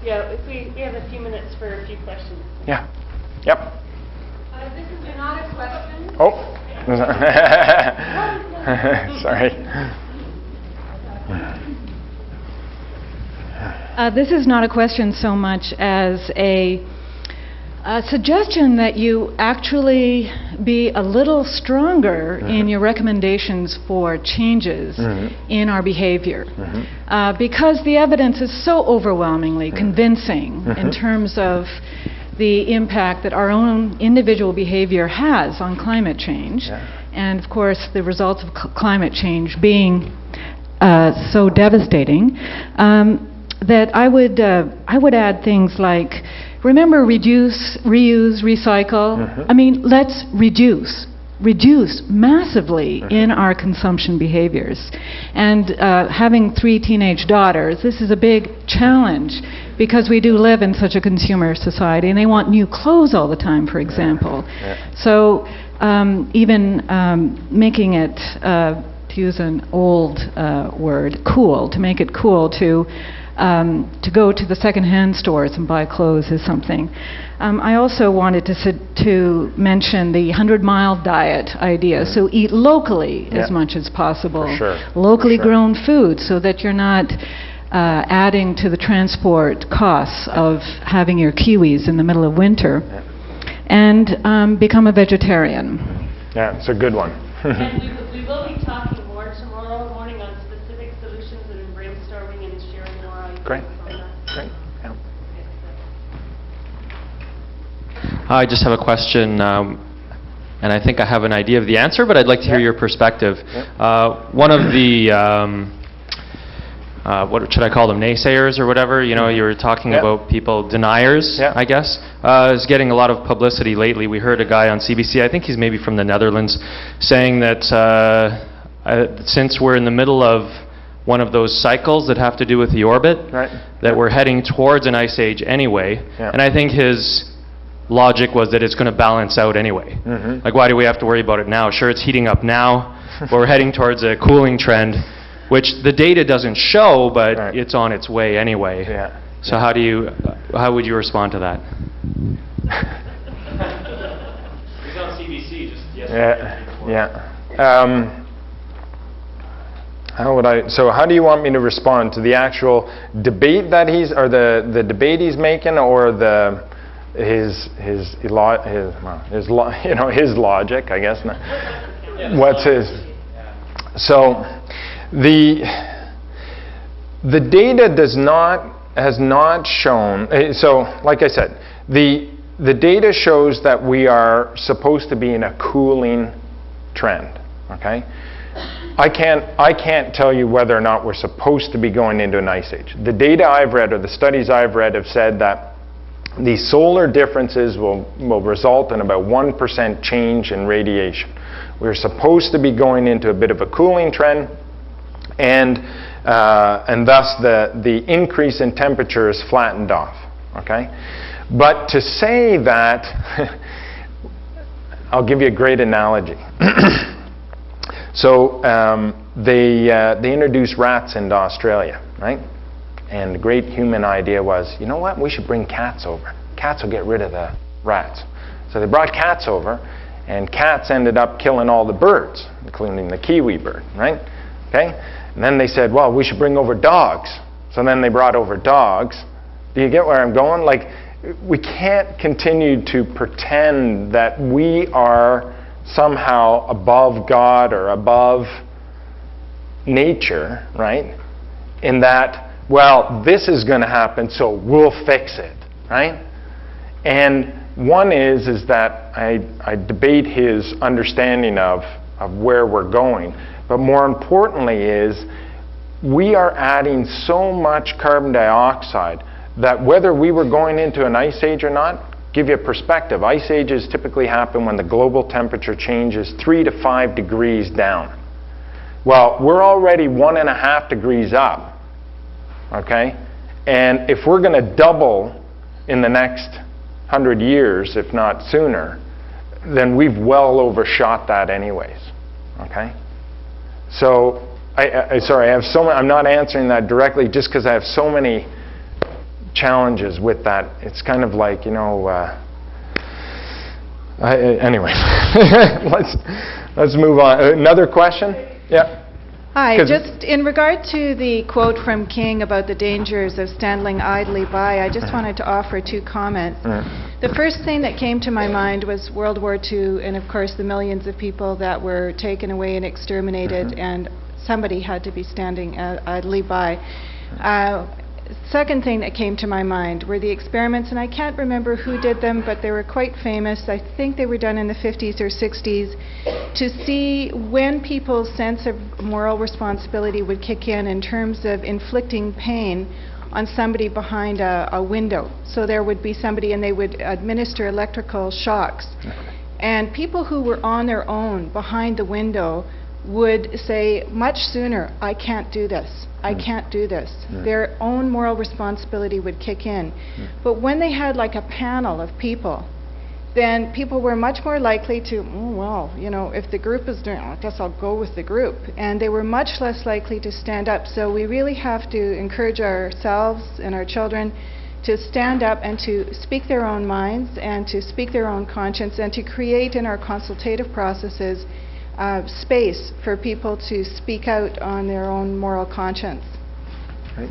Yeah, if we have a few minutes for a few questions. Yeah. Yep. This is not a question. Oh. Sorry. This is not a question so much as a suggestion that you actually be a little stronger in your recommendations for changes in our behavior. Because the evidence is so overwhelmingly convincing in terms of the impact that our own individual behavior has on climate change. And of course, the results of climate change being so devastating, that I would add things like, remember, reduce, reuse, recycle. I mean, let's reduce massively in our consumption behaviors. And having 3 teenage daughters, this is a big challenge because we do live in such a consumer society, and they want new clothes all the time, for example. So even making it, to use an old word, cool, to make it cool to go to the second-hand stores and buy clothes is something. I also wanted to mention the 100-mile diet idea. So eat locally as much as possible. Locally grown food, so that you're not adding to the transport costs of having your kiwis in the middle of winter. And become a vegetarian. Yeah, it's a good one. And we will be talking more tomorrow morning on specific solutions and brainstorming and sharing more ideas. Great. Great. Yeah. I just have a question, and I think I have an idea of the answer, but I'd like to hear your perspective. One of the what should I call them, naysayers or whatever, you know, you were talking about people, deniers, I guess, is getting a lot of publicity lately. We heard a guy on CBC, I think he's maybe from the Netherlands, saying that since we're in the middle of one of those cycles that have to do with the orbit, that we're heading towards an ice age anyway, and I think his logic was that it's going to balance out anyway. Like, why do we have to worry about it now? Sure, it's heating up now, but we're heading towards a cooling trend, which the data doesn't show, but it's on its way anyway. So how would you respond to that? He's on CBC just yesterday. How do you want me to respond to the actual debate that or the debate he's making, or his logic, I guess? What's his? So the data has not shown. So, like I said, the data shows that we are supposed to be in a cooling trend. Okay, I can't tell you whether or not we're supposed to be going into an ice age. The data I've read, or the studies I've read, have said that the solar differences will result in about 1% change in radiation. We're supposed to be going into a bit of a cooling trend, and thus the increase in temperature is flattened off. Okay, but to say that, I'll give you a great analogy. So they introduced rats into Australia, right? And the great human idea was, you know what, we should bring cats over. Cats will get rid of the rats. So they brought cats over, and cats ended up killing all the birds, including the kiwi bird, right? Okay? And then they said, well, we should bring over dogs. So then they brought over dogs. Do you get where I'm going? Like, we can't continue to pretend that we are somehow above God or above nature, right? In that, well, this is going to happen, so we'll fix it, right? And one is that I debate his understanding of where we're going, but more importantly is we are adding so much carbon dioxide that whether we were going into an ice age or not, give you a perspective, ice ages typically happen when the global temperature changes 3 to 5 degrees down. Well, we're already 1.5 degrees up, okay? And if we're going to double in the next 100 years, if not sooner, then we've well overshot that anyways, okay? So, sorry, I have so many, I'm not answering that directly just because I have so many challenges with that. It's kind of like, you know, anyway, let's move on. Another question? Yeah. Hi, just in regard to the quote from King about the dangers of standing idly by, I just wanted to offer 2 comments. The first thing that came to my mind was World War II, and of course the millions of people that were taken away and exterminated, and somebody had to be standing idly by. Second thing that came to my mind were the experiments, and I can't remember who did them, but they were quite famous. I think they were done in the 50s or 60s to see when people's sense of moral responsibility would kick in terms of inflicting pain on somebody behind a window. So there would be somebody and they would administer electrical shocks. And people who were on their own behind the window would say much sooner, I can't do this. I can't do this. Their own moral responsibility would kick in. But when they had like a panel of people, then people were much more likely to, oh, well, you know, if the group is doing it, I guess I'll go with the group. And they were much less likely to stand up. So we really have to encourage ourselves and our children to stand up and to speak their own minds and to speak their own conscience and to create in our consultative processes space for people to speak out on their own moral conscience. Right.